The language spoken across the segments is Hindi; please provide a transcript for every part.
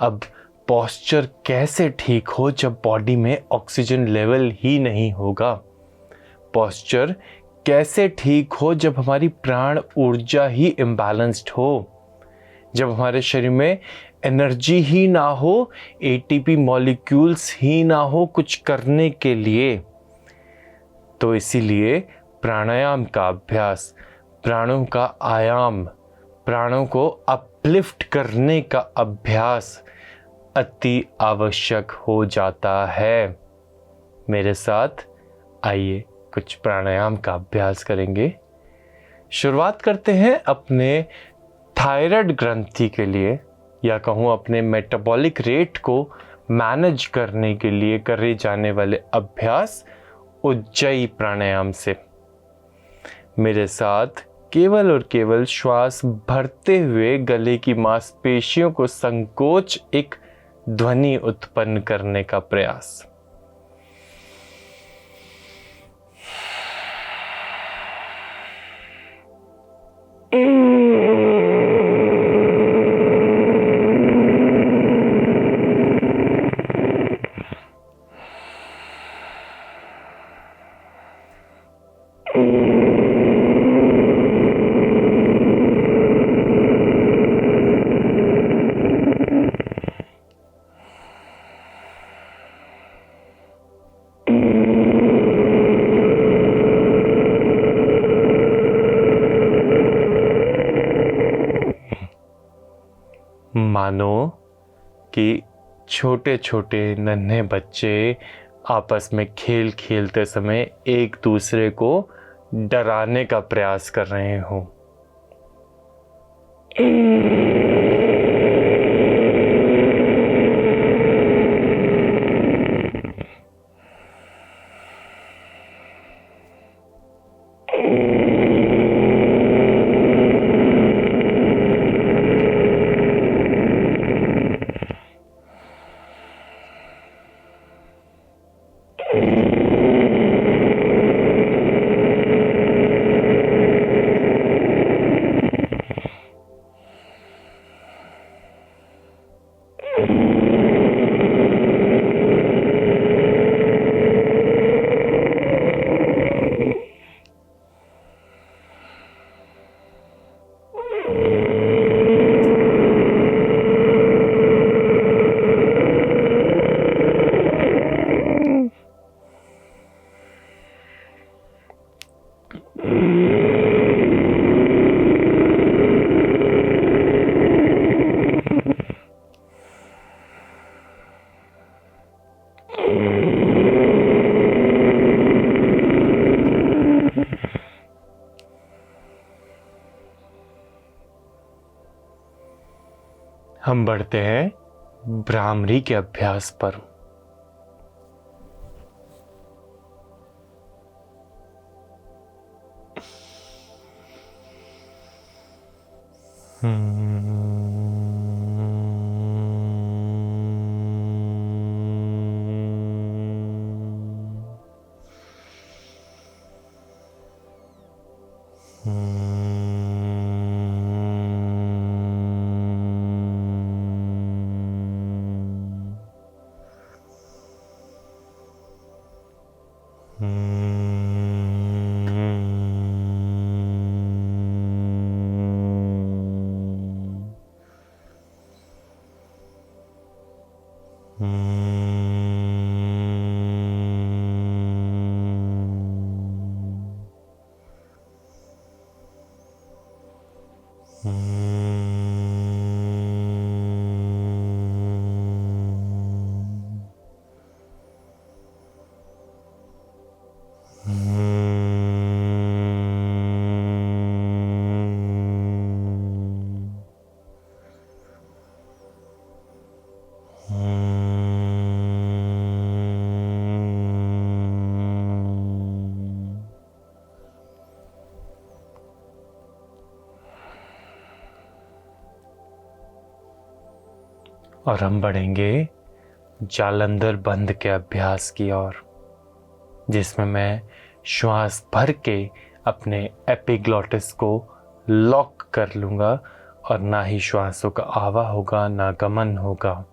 अब पोस्चर कैसे ठीक हो जब बॉडी में ऑक्सीजन लेवल ही नहीं होगा? पोस्चर कैसे ठीक हो जब हमारी प्राण ऊर्जा ही इम्बैलेंस्ड हो, जब हमारे शरीर में एनर्जी ही ना हो, एटीपी मॉलिक्यूल्स ही ना हो कुछ करने के लिए? तो इसीलिए प्राणायाम का अभ्यास, प्राणों का आयाम, प्राणों को अपलिफ्ट करने का अभ्यास अति आवश्यक हो जाता है। मेरे साथ आइए कुछ प्राणायाम का अभ्यास करेंगे। शुरुआत करते हैं अपने थायराइड ग्रंथि के लिए, या कहूँ अपने मेटाबॉलिक रेट को मैनेज करने के लिए करे जाने वाले अभ्यास उज्जयी प्राणायाम से। मेरे साथ केवल और केवल श्वास भरते हुए गले की मांसपेशियों को संकोच एक ध्वनि उत्पन्न करने का प्रयास। मानो कि छोटे छोटे नन्हे बच्चे आपस में खेल खेलते समय एक दूसरे को डराने का प्रयास कर रहे हों। हम बढ़ते हैं भ्रामरी के अभ्यास पर। और हम बढ़ेंगे जालंधर बंद के अभ्यास की ओर, जिसमें मैं श्वास भर के अपने एपिग्लॉटिस को लॉक कर लूँगा और ना ही श्वासों का आवा होगा, ना गमन होगा।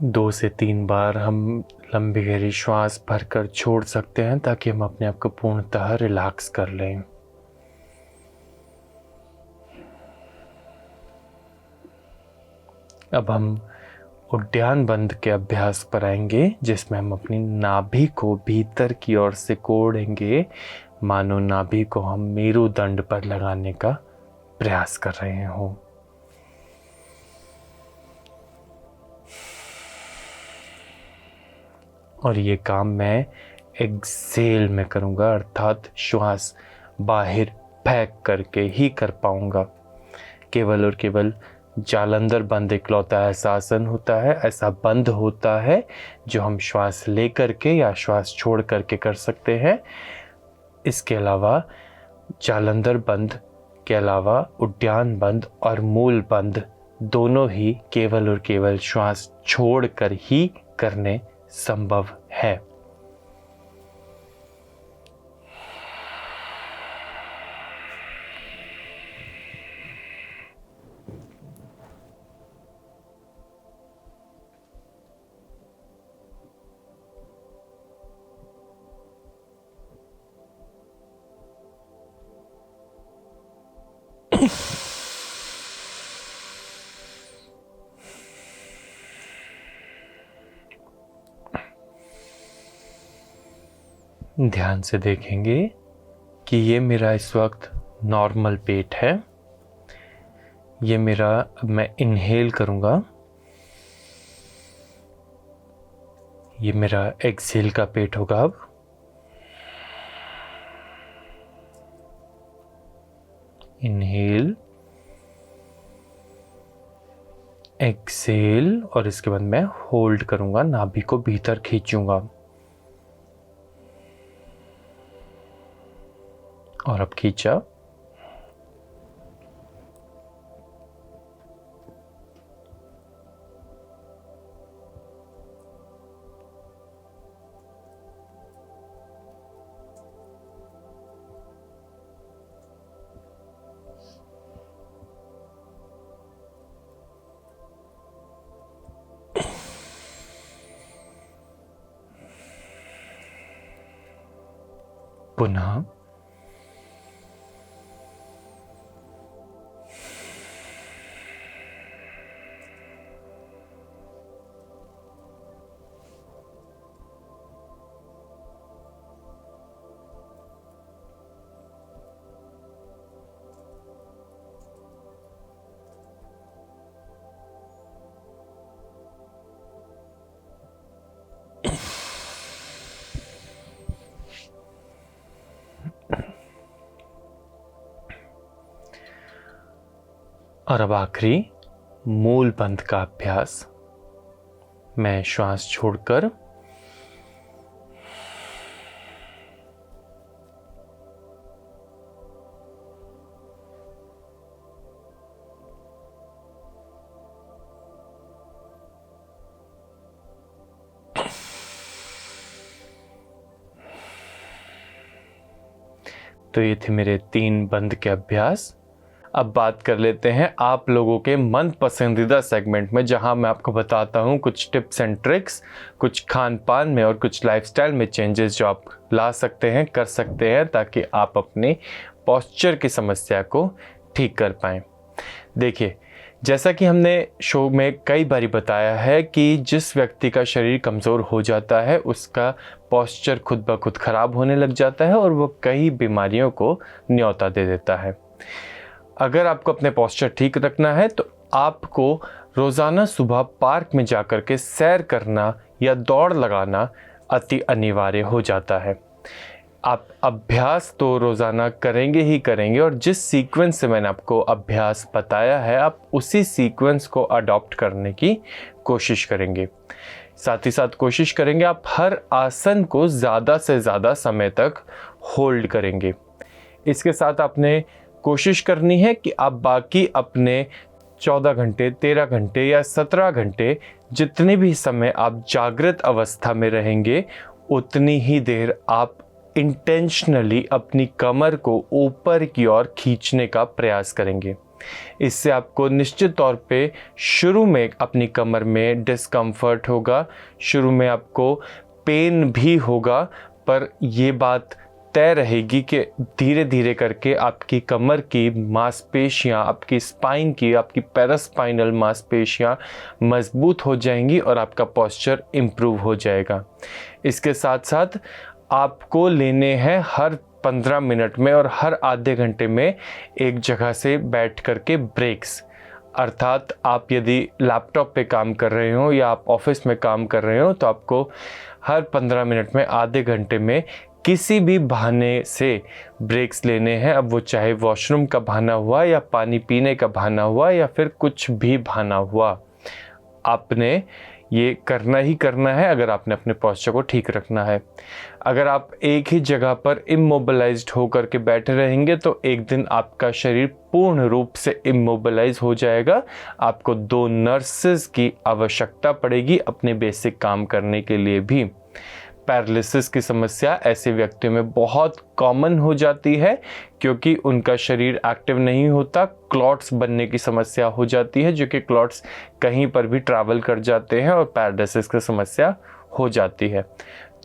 दो से तीन बार हम लंबी गहरी श्वास भरकर छोड़ सकते हैं ताकि हम अपने आप को पूर्णतः रिलैक्स कर लें। अब हम उद्यान बंद के अभ्यास पर आएंगे, जिसमें हम अपनी नाभि को भीतर की ओर से कोड़ेंगे, मानो नाभि को हम मेरुदंड पर लगाने का प्रयास कर रहे हों। और ये काम मैं एक्सेल में करूँगा, अर्थात श्वास बाहर फेंक करके ही कर पाऊँगा। केवल और केवल जालंधर बंद इकलौता ऐसा आसन होता है, ऐसा बंद होता है जो हम श्वास ले करके या श्वास छोड़ करके कर सकते हैं। इसके अलावा जालंधर बंद के अलावा उद्यान बंद और मूल बंद दोनों ही केवल और केवल श्वास छोड़ कर ही करने संभव है। ध्यान से देखेंगे कि ये मेरा इस वक्त नॉर्मल पेट है। ये मेरा, मैं इनहेल करूँगा, ये मेरा एक्सेल का पेट होगा। अब इनहेल, एक्सेल, और इसके बाद मैं होल्ड करूँगा, नाभि को भीतर खींचूंगा। और अब खींचा, पुनः और अब आखिरी मूल बंद का अभ्यास। मैं श्वास छोड़कर तो ये थे मेरे 3 बंद के अभ्यास। अब बात कर लेते हैं आप लोगों के मन पसंदीदा सेगमेंट में, जहां मैं आपको बताता हूं कुछ टिप्स एंड ट्रिक्स, कुछ खान पान में और कुछ लाइफस्टाइल में चेंजेस जो आप ला सकते हैं, कर सकते हैं, ताकि आप अपने पोस्चर की समस्या को ठीक कर पाएँ। देखिए, जैसा कि हमने शो में कई बारी बताया है कि जिस व्यक्ति का शरीर कमज़ोर हो जाता है उसका पोस्चर खुद ब खुद ख़राब होने लग जाता है और वो कई बीमारियों को न्योता दे देता है। अगर आपको अपने पोस्चर ठीक रखना है तो आपको रोज़ाना सुबह पार्क में जाकर के सैर करना या दौड़ लगाना अति अनिवार्य हो जाता है। आप अभ्यास तो रोज़ाना करेंगे ही करेंगे, और जिस सीक्वेंस से मैंने आपको अभ्यास बताया है आप उसी सीक्वेंस को अडॉप्ट करने की कोशिश करेंगे। साथ ही साथ कोशिश करेंगे आप हर आसन को ज़्यादा से ज़्यादा समय तक होल्ड करेंगे। इसके साथ आपने कोशिश करनी है कि आप बाकी अपने 14 घंटे, 13 घंटे या 17 घंटे जितने भी समय आप जागृत अवस्था में रहेंगे उतनी ही देर आप इंटेंशनली अपनी कमर को ऊपर की ओर खींचने का प्रयास करेंगे। इससे आपको निश्चित तौर पे शुरू में अपनी कमर में डिस्कम्फर्ट होगा, शुरू में आपको पेन भी होगा, पर ये बात तय रहेगी कि धीरे धीरे करके आपकी कमर की मांसपेशियां, आपकी स्पाइन की, आपकी पैरास्पाइनल मांसपेशियां मजबूत हो जाएंगी और आपका पोस्चर इम्प्रूव हो जाएगा। इसके साथ साथ आपको लेने हैं हर 15 मिनट में और हर आधे घंटे में एक जगह से बैठ करके ब्रेक्स। अर्थात आप यदि लैपटॉप पे काम कर रहे हो या आप ऑफिस में काम कर रहे हो तो आपको हर 15 मिनट में, आधे घंटे में किसी भी बहाने से ब्रेक्स लेने हैं। अब वो चाहे वॉशरूम का बहाना हुआ या पानी पीने का बहाना हुआ या फिर कुछ भी बहाना हुआ, आपने ये करना ही करना है अगर आपने अपने पोस्चर को ठीक रखना है। अगर आप एक ही जगह पर इमोबिलाइज्ड होकर के बैठे रहेंगे तो एक दिन आपका शरीर पूर्ण रूप से इमोबिलाइज हो जाएगा। आपको 2 नर्सेस की आवश्यकता पड़ेगी अपने बेसिक काम करने के लिए भी। पैरालिसिस की समस्या ऐसे व्यक्तियों में बहुत कॉमन हो जाती है क्योंकि उनका शरीर एक्टिव नहीं होता, क्लॉट्स बनने की समस्या हो जाती है, जो कि क्लॉट्स कहीं पर भी ट्रैवल कर जाते हैं और पैरालिसिस की समस्या हो जाती है।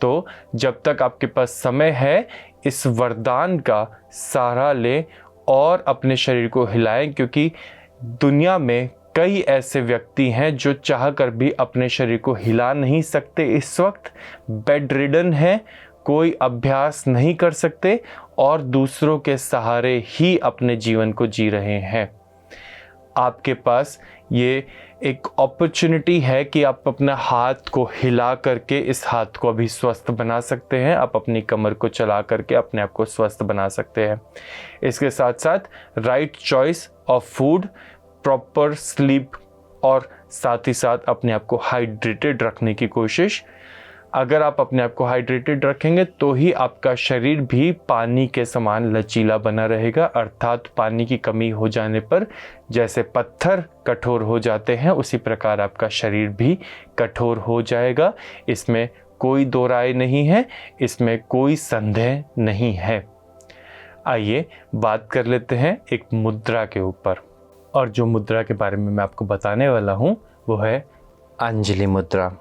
तो जब तक आपके पास समय है इस वरदान का सहारा लें और अपने शरीर को हिलाएं, क्योंकि दुनिया में कई ऐसे व्यक्ति हैं जो चाहकर भी अपने शरीर को हिला नहीं सकते, इस वक्त बेड रिडन हैं, कोई अभ्यास नहीं कर सकते और दूसरों के सहारे ही अपने जीवन को जी रहे हैं। आपके पास ये एक अपॉर्चुनिटी है कि आप अपना हाथ को हिला करके इस हाथ को अभी स्वस्थ बना सकते हैं। आप अपनी कमर को चला करके अपने आप को स्वस्थ बना सकते हैं। इसके साथ साथ right choice of food, proper sleep और साथ ही साथ अपने आप को हाइड्रेटेड रखने की कोशिश। अगर आप अपने आप को हाइड्रेटेड रखेंगे तो ही आपका शरीर भी पानी के समान लचीला बना रहेगा। अर्थात पानी की कमी हो जाने पर जैसे पत्थर कठोर हो जाते हैं उसी प्रकार आपका शरीर भी कठोर हो जाएगा। इसमें कोई दो राय नहीं है, इसमें कोई संदेह नहीं है। आइए बात कर लेते हैं एक मुद्रा के ऊपर, और जो मुद्रा के बारे में मैं आपको बताने वाला हूँ वो है अंजलि मुद्रा।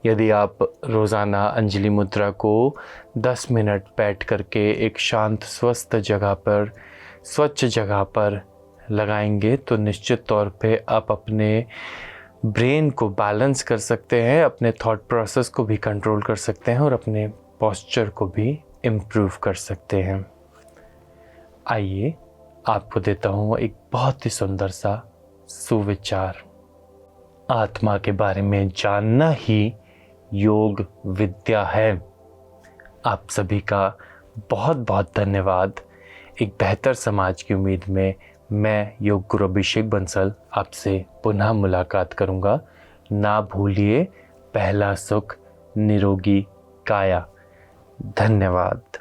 यदि आप रोज़ाना अंजलि मुद्रा को 10 मिनट बैठ करके एक शांत स्वस्थ जगह पर, स्वच्छ जगह पर लगाएंगे तो निश्चित तौर पे आप अपने ब्रेन को बैलेंस कर सकते हैं, अपने थॉट प्रोसेस को भी कंट्रोल कर सकते हैं और अपने पोस्चर को भी इम्प्रूव कर सकते हैं। आइए आपको देता हूँ एक बहुत ही सुंदर सा सुविचार। आत्मा के बारे में जानना ही योग विद्या है। आप सभी का बहुत बहुत धन्यवाद। एक बेहतर समाज की उम्मीद में मैं योग गुरु अभिषेक बंसल आपसे पुनः मुलाकात करूंगा। ना भूलिए पहला सुख निरोगी काया। धन्यवाद।